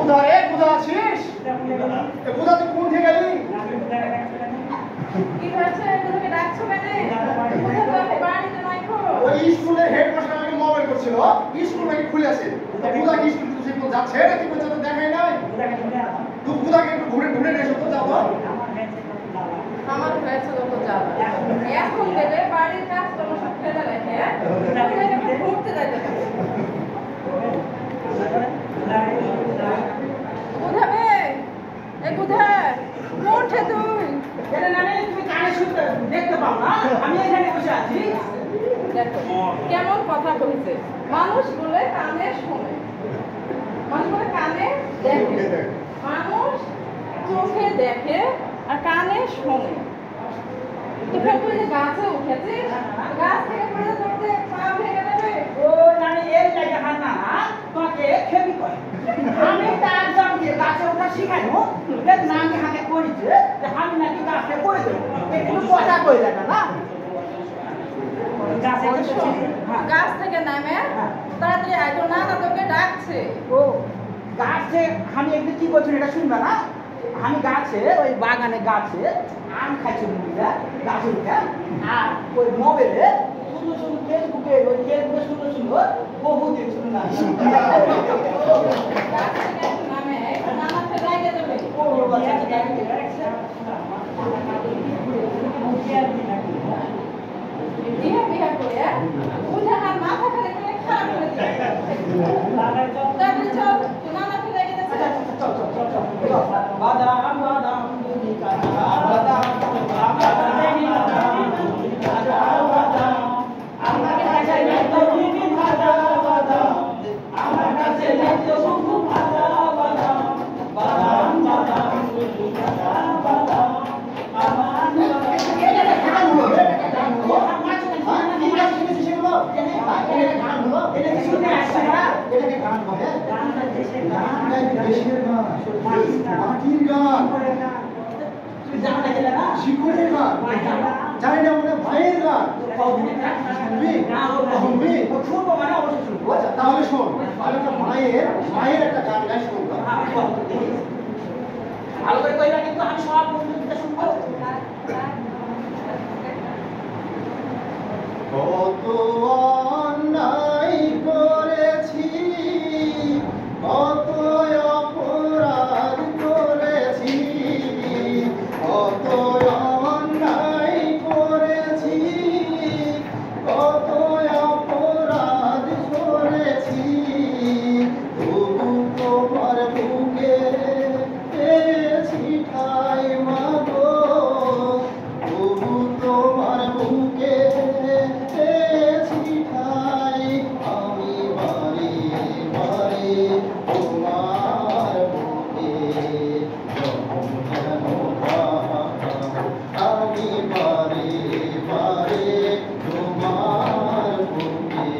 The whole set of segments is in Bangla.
বুধা রে, বুধা আছিস? বুধা তুই কোন থেকে গেলি? কি হয়েছে? তোকে ডাকছো কেন? বুধা তো আমি বাড়িতে নাই খো। ওই স্কুলের হেডমাস্টার আমাকে মোবাইল করছিল, স্কুল নাকি খুলে আছে। বুধা কি স্কুল তুই কোন যাচ্ছে নাকি বলছে তো দেখাই নাই? তুই বুধাকে একটু ঘুরে ঘুরে এসো তো, যাও তো। আমার হয়েছে যত জ্বালা। এখন বেলে বাড়ির কাজ কর্ম সব ফেলে রেখে ঘুরতে যাইতে হবে। বুঝাবে এই বুঝা কোনঠে তুই? এটা না তুমি কানে শুনতে দেখতে পাও না? আমি এখানে বসে আছি। দেখো কেমন কথা কইছে। মানুষ বলে কানে শোনে, মানুষ বলে কানে দেখে, মানুষ চোখে দেখে আর কানে শোনে। তুই যে গাছে উঠেছিস, গাছ থেকে পড়ে ধরতে পা ভেঙে যাবে। ও নানি এই জায়গা হাত না তোমাকে খেবি কয়। আমি তার জমকে গাছে ওঠা শিখাইনো, এর নাকি হাতে কইছে যে আমি নাকি গাছে কই দেব। একটু কথা কইলা না? গাছ থেকে নামে তাড়াতাড়ি আইতো না, তোকে ডাকছে। ও গাছে আমি একদিন কি করছি এটা শুনবা না? আমি গাছে ওই বাগানে গাছে আম খাইছি মুড়িরা গাছে উঠে, আর ওই মোবাইলে সুন্দর সুন্দর ফেসবুকে সুন্দর সুন্দর বহু দেখছি না। গাছ থেকে নামে নামাতে যাইতে যাবে। ও বাচ্চা বিহা করে বুঝা আর মাথা খালি করে খারাপ করে দিবে। তাড়াতাড়ি চল, নানা ফেলে গেছে। বাদাম বাদাম দুধি কাটা বাদাম আমার কাছে নেই তো দুধি ভাজা বাদাম, আমার কাছে নেই তো শুধু ভাজা বাদাম, বাদাম বাদাম দুধি কাটা বাদাম আমার জানি না মনে ভাইয়ের গান। তাহলে শোন, আমি একটা মায়ের একটা গান গাই শুনবো। ভালো করে কইবা কিন্তু আমি সব বন্ধুদের শুনবো। কত অন্যায় করেছি, কত অপরাধ করেছি, কত অন্যায় করেছি, কত অপরাধ করেছি, তবু তোমার বুকে পেয়েছি ঠাই মাগো, তবু তোমার বুকে পেয়েছি ঠাই। আমি বারে বারে তোমার বুকে যখন যেন পাই, আমি বারে বারে তোমার বুকে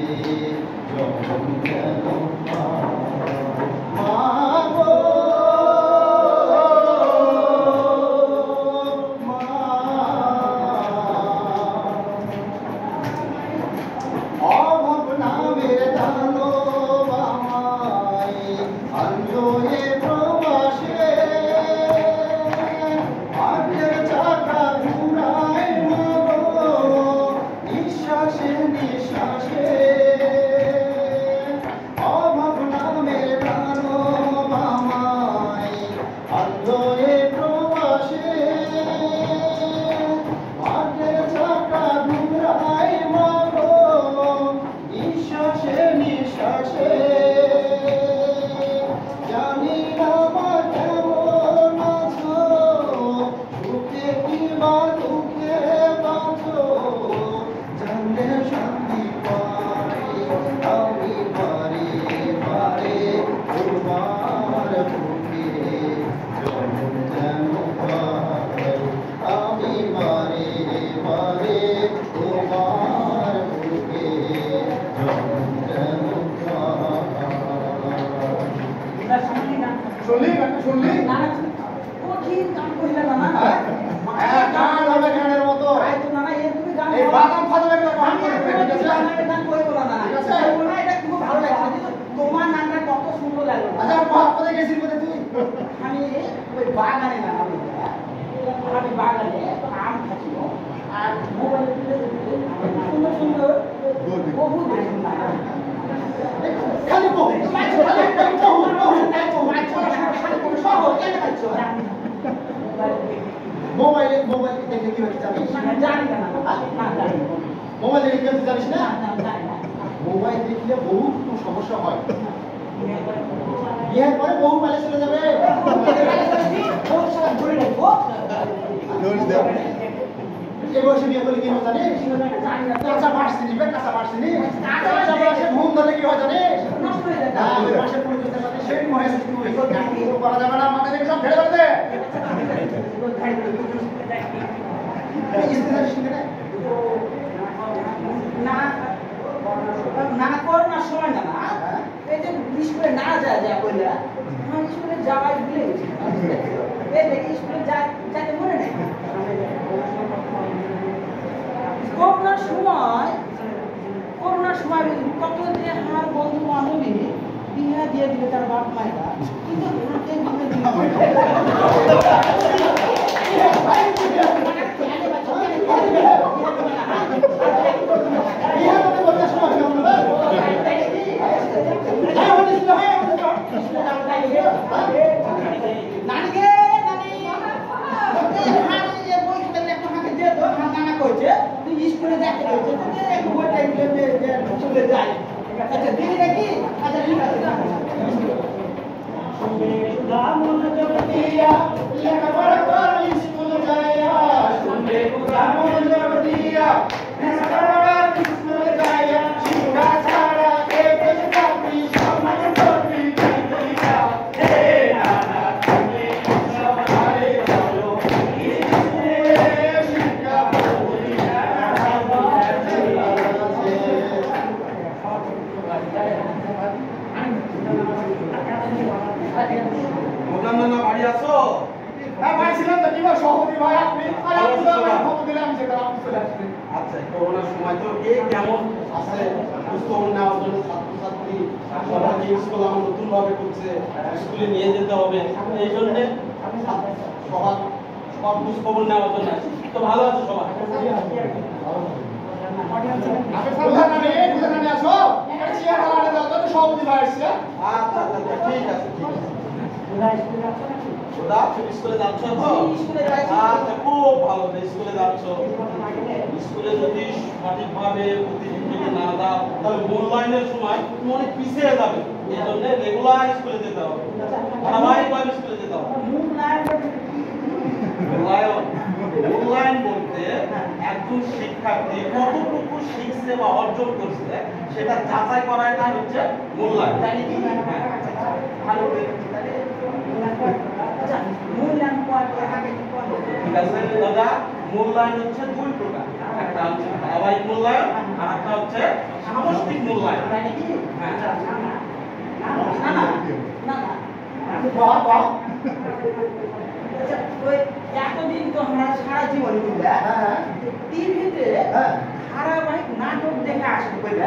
যখন যেন পাই। মাগো অভাব নামের দানব আমায় আনলো এ প্রবাসে, ভাগ্যের চাকা ঘুরায় মাগো নিঃশ্বাসে নিঃশ্বাসে। অভাব নামের দানব আমায় আনলো এ প্রবাসে, ভাগ্যের চাকা ঘুরায় মাগো নিঃশ্বাসে নিঃশ্বাসে। জানি না মা কেমন আছো, সুখে কিংবা দুঃখে বাঁচো, জানলে শান্তি পাই। আমি বারে বারে তোমার বুকে যখন যেন পাই, আমি বারে বারে তোমার বুকে যখন যেন পাই। শুনলি গানটা শুনলি? কঠিন গান কইলা না না? গান হবে গানের মতো। আই তো না এই তুমি গান এই বাদাম ফাদাম এগুলো গান আমি করবে, ঠিক আছে? গান কইবো না। ঠিক আছে? এটা খুব ভালো লাগছে, কিন্তু তোমার নামটা কত সুন্দর লাগলো। আচ্ছা বাপ কোথায় গেছিস? বাগানে না আমি বাগানে আম খাচ্ছিল আর মোবাইলে সুন্দর সুন্দর বহু খালি বহু মোবাইল দেখে কি হচ্ছে জানিস? জানি না মোবাইল দেখে কি হচ্ছে জানিস না? মোবাইল দেখলে বহুত সমস্যা হয়। বিয়ের পরে বহু পালে চলে যাবে। এই বয়সে বিয়ে করলে কি হয় জানিস? কাঁচা বাঁশ চিনিস, কাঁচা বাঁশ চিনিস? কাঁচা বাঁশে ঘুম ধরলে কি হয় জানিস? ওই বাঁশের পরিবেশের সাথে সেই মনে করা যাবে না, মাথা থেকে সব ঝেড়ে ফেলতে। না করোনার সময় না এই যে স্কুলে না যায় বলে আমার স্কুলে যাওয়াই ভুলে গেছি এই দেখি স্কুলে যাতে মনে নেই করোনার সময় কত দিনে আমার বন্ধু বান্ধবী বিয়ে দিয়ে দিলে তার বাপ মায়েরা কিন্তু হাতে স্কুলে যাতে একটু বইটা চলে যায় আচ্ছা দিদি নাকি আচ্ছা ঠিক আছে লেখাপড়া করে স্কুল যাইয়া শুনবে কোথা মনোযোগ দিয়া স্কুল যাইয়া শিক্ষা ছাড়া এ দেশ জাতি সমাজ করবি দিয়া হে নানা তুমি সবাই বলো স্কুলে শিক্ষা বলিয়া মোদান্না বাড়ি আছো? হ্যাঁ ভাই ছিলাম তো, কি ভাই সভাপতি ভাই আপনি আর আপনি তো আমাকে খবর দিলে আমি যেটা আপনি চলে আসবেন। আচ্ছা, করোনার সময় তো কে কেমন আছে খোঁজখবর নেওয়ার জন্য ছাত্রছাত্রী সবাইকে স্কুল আমার নতুন ভাবে করছে, স্কুলে নিয়ে যেতে হবে, এই জন্য সবার খোঁজখবর নেওয়ার জন্য আছি। তো ভালো আছে সবাই? প্রধান আছো চেয়ার হারাতে দাও তো সভাপতি ভাই আসছে। আচ্ছা আচ্ছা ঠিক আছে ঠিক আছে। ওরা স্কুলে যাচ্ছ তো? আচ্ছা খুব ভালো স্কুলে যাচ্ছ। স্কুলে যদি সঠিকভাবে প্রতিদিন না দাও তাহলে মূল্যায়নের সময় তুমি অনেক পিছিয়ে যাবে। এই জন্য রেগুলার স্কুলে যেতে হবে, ধারাবাহিকভাবে স্কুলে যেতে হবে। মূল্যায়ন বলতে একজন শিক্ষার্থী কতটুকু শিখছে বা অর্জন করছে সেটা যাচাই করাটা হচ্ছে মূল্যায়ন। ঠিক আছে দাদা, মূল্যায়ন হচ্ছে দুই প্রকার, একটা হচ্ছে ধারাবাহিক মূল্যায়ন আর একটা হচ্ছে সামষ্টিক মূল্যায়ন। এতদিন তো আমরা সারা জীবন টিভিতে ধারাবাহিক নাটক দেখে আসতে পারি,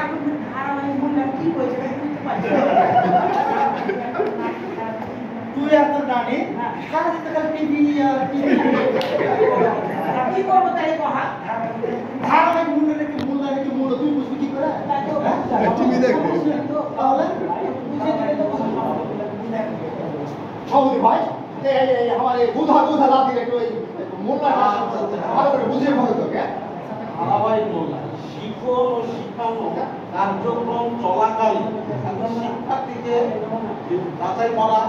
এখন ধারাবাহিক মূল্যায়ন কি করেছে বুঝতে পারছি। তুই এত জানি সারাদিন তো খালি টিভি কি করবো তাই কহা ধারাবাহিক মূল্য তুই বুঝবি কি করে? টিভি দেখবে তাহলে সভাপতি ভাই আমার বুধা লাভ দিলে একটু ওই মূল্যায়ন ভালো করে বুঝিয়ে ভালো তোকে। ধারাবাহিক মূল্যায়ন শিক্ষণ ও শিক্ষানো কার্যক্রম চলাকালীন শিক্ষার্থীকে যাচাই করা,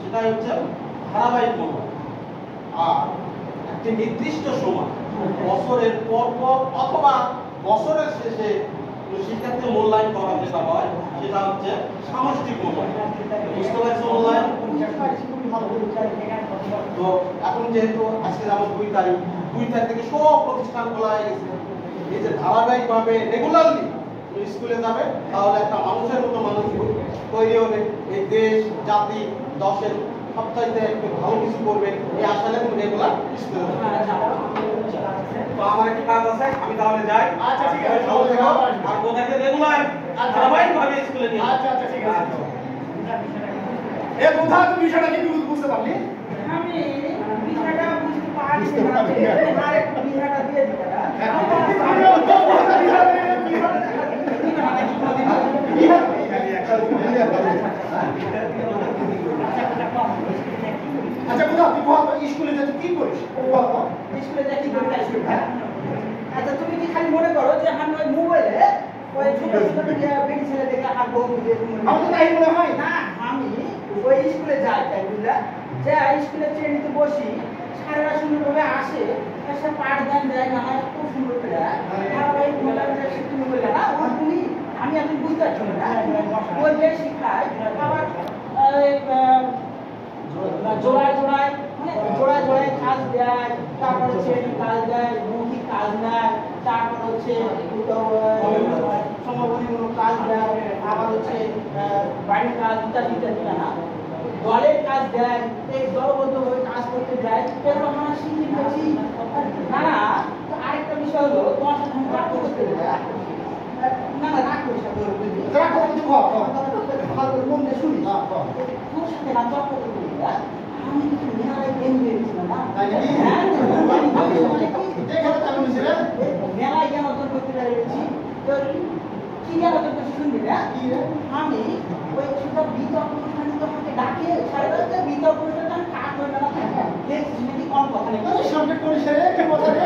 সেটাই হচ্ছে ধারাবাহিক মূল্যায়ন। আর একটি নির্দিষ্ট সময় বছরের পর পর অথবা বছরের শেষে শিক্ষার্থী মূল্যায়ন করা যেটা হয় সেটা হচ্ছে সামষ্টিক মূল্যায়ন। বুঝতে পারছো মূল্যায়ন? তো এখন যেহেতু আজকে যেমন 2 তারিখ থেকে সব প্রতিষ্ঠান খোলা হয়ে গেছে, এই যে ধারাবাহিকভাবে রেগুলারলি স্কুলে যাবে তাহলে একটা মানুষের মতো মানুষ তৈরি হবে, এই দেশ জাতি দশের সবচাইতে একটু ভালো কিছু করবে এই আশালে তুমি রেগুলার স্কুলে যাবে। তো আমার একটু কাজ আছে, আমি তাহলে যাই। আচ্ছা ঠিক আছে, আর কোথাকে রেগুলার ধারাবাহিকভাবে স্কুলে নিয়ে আচ্ছা ঠিক আছে। এ বুধা তুমি বিষয়টা কি বুঝতে পারলি? আমি বিষয়টা বুঝতে পারছি না আর একটু বিষয়টা দিয়ে দিতে আচ্ছা কোথাও তুই বল স্কুলে যে কি করিস বল স্কুলে যাই কি করি তাই শুনি। আচ্ছা তুমি কি খালি মনে করো যে আমি ওই মোবাইলে ওই ছোট ছোট বেটি ছেলে দেখে হাঁটবো আমার তো তাই মনে হয় না আমি ওই স্কুলে যাই তাই বুঝলা যে স্কুলে ট্রেনিতে বসি সারা সুন্দরভাবে আসে এসে পাঠ দান দেয় না খুব সুন্দর করে ধারাবাহিক মোবাইলটা তুমি বললে না ওর তুমি আমি এখন বুঝতে পারছি না ওই যে শিক্ষায় আবার জোড়ায় জোড়ায় মানে জোড়ায় জোড়ায় কাজ দেয় তারপর হচ্ছে কাজ দেয় মৌখিক কাজ নেয় তারপর হচ্ছে সমবনীমূলক কাজ দেয় আবার হচ্ছে বাড়ির কাজ ইত্যাদি ইত্যাদি না দলের কাজ দেয় এই দলবদ্ধভাবে কাজ করতে দেয় এগুলো আমরা শিখে গেছি না না আরেকটা বিষয় হলো তোমার সাথে আমি বাক্য করতে দেয় না না রাগ করিস ভালো করে মন দিয়ে শুনিস তোর সাথে না তর্ক করতে আমি কিন্তু মেলায় গেম দিয়েছিলাম না মেলায় জ্ঞান অর্জন করতে পেরেছি তো কি জ্ঞান অর্জন করছি শুনবি না আমি ওই সেটা বিতর্ক অনুষ্ঠানে তোমাকে ডাকে সারা বিতর্ক অনুষ্ঠানে আমি কাজ হয়ে গেলাম দেখছি নাকি কম কথা নেই সাবজেক্ট করিস রে কে কথা রে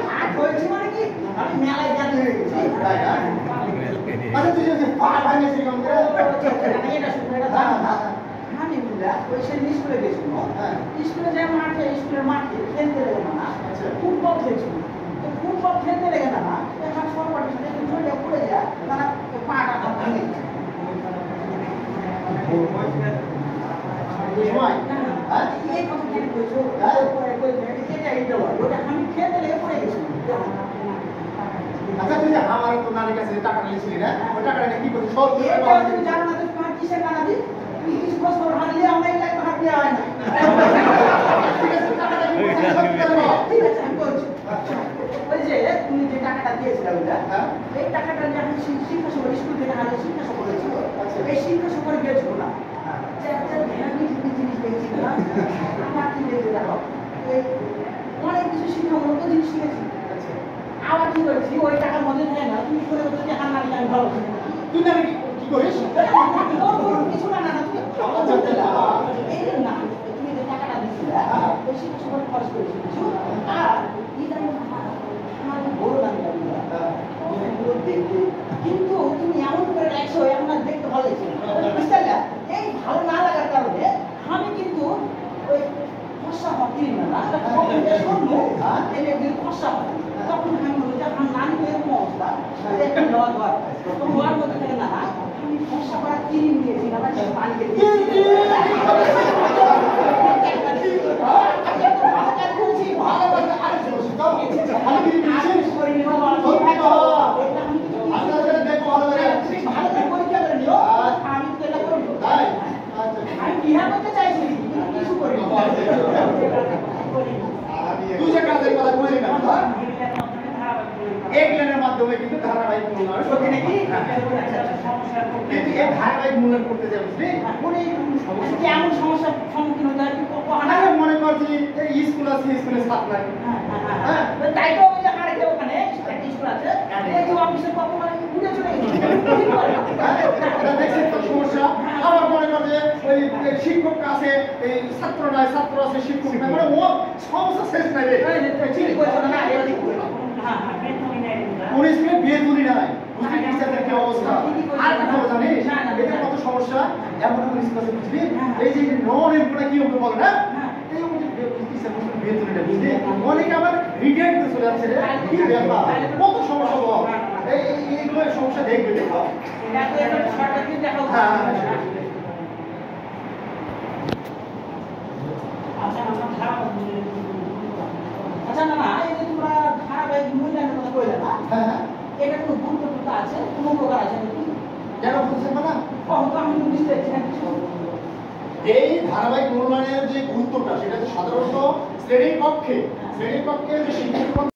কাজ হয়েছে মানে কি আমি মেলায় জ্ঞান হয়ে গেছি আচ্ছা তুই যে পা ভাঙেছিস কেমন করে এটা শুনে এটা জানো না আমি বুঝলা ওই সেদিন স্কুলে গেছিল স্কুলে যে মাঠে স্কুলের মাঠে খেলতে লেগে না ফুটবল খেলছিল তো ফুটবল খেলতে লেগে না এখন সরকারের সাথে জড়িয়ে পড়ে যায় তারা পাটা ভাঙে এই কথা কেন কইছো আমি খেলতে লেগে পড়ে গেছিলাম আচ্ছা তুই যে আমার তো নানির কাছে টাকা নিয়েছিলি না ওই টাকাটা কি করছিস সব তুমি জানো না তুমি কিসের টাকা দিই তুমি কিছু খোঁজ খবর হারিয়ে আমরা এই লাইফ হারিয়ে হয় না ঠিক আছে আমি বলছি ওই যে তুমি যে টাকাটা দিয়েছিলে ওইটা এই টাকাটা যে আমি শিক্ষা সফর স্কুল থেকে হারিয়ে শিক্ষা সফর হয়েছিল এই শিক্ষা সফরে গিয়েছিল না যে একটা ভ্যারাইটি জিনিস দেখছি না আমার কি দেখতে দেখো অনেক কিছু শিক্ষামূলক জিনিস শিখেছি আবার কি করেছি ওই টাকার মধ্যে থাকে না তুমি করে বলছো যে হান্নারি আমি ভালো তুই না কি করিস কিছু না না তুমি এই যে না তুমি যে টাকাটা দিছিলে ওই শিক্ষা সফরে খরচ করেছি কিছু আর আমার বড় দামি দেখতে কিন্তু তুমি এমন করে রাখছো এমন আর দেখতে ভালো লাগছে বুঝতে পারলে এই ভালো না লাগার কারণে আমি কিন্তু ওই খসা হকির না শুনবো এই একদিন খসা হকি তখন আমি বলি যে আমার নানি এরকম অবস্থা একটা দেওয়া দর তোমার মধ্যে থেকে না আমি খসা করা ক্রিম দিয়েছি না পানিকে মাধ্যমে কিন্তু ধারাবাহিক মূল্যায়ন সত্যি নাকি কিন্তু এই ধারাবাহিক মূল্যায়ন করতে যাবে এমন সমস্যার সম্মুখীন হতে হয় মনে করছি এই স্কুল আছে স্কুলের ছাত্র নাই তাই তো ওই যে আরেকটা ওখানে স্কুল আছে এই যে অফিসের কখন ঘুরে চলে দেখছেন তো সমস্যা আবার মনে করে যে ওই শিক্ষক আছে এই ছাত্র নাই ছাত্র আছে শিক্ষক নাই মানে ও সমস্যা শেষ নাই রে ঠিক কইছো না কোন স্কুলে বেতনই নাই বুঝলি টিচারদের কি অবস্থা আর কি খবর জানিস এদের কত সমস্যা এমন এমন স্কুল আছে বুঝলি এই যে নন এমপ্লয় কি হবে বল না এই টিচার বেতনই নাই বুঝলি অনেকে আবার রিটায়ার করে চলে যাচ্ছে রে কি ব্যাপার কত সমস্যা বল এইগুলো সমস্যা দেখবে দেখো সরকারকে দেখাও আচ্ছা না না এই যে তোমরা ধারাবাহিক মূল্যায়নের কথা কইলে না এটা কোনো গুরুত্বপূর্ণ আছে কোনো প্রকার আছে নাকি জানো বুঝছেন না তো আমি তো বুঝতে পারছি না এই ধারাবাহিক মূল্যায়নের যে গুরুত্বটা সেটা সাধারণত শ্রেণীর কক্ষে যে শিক্ষক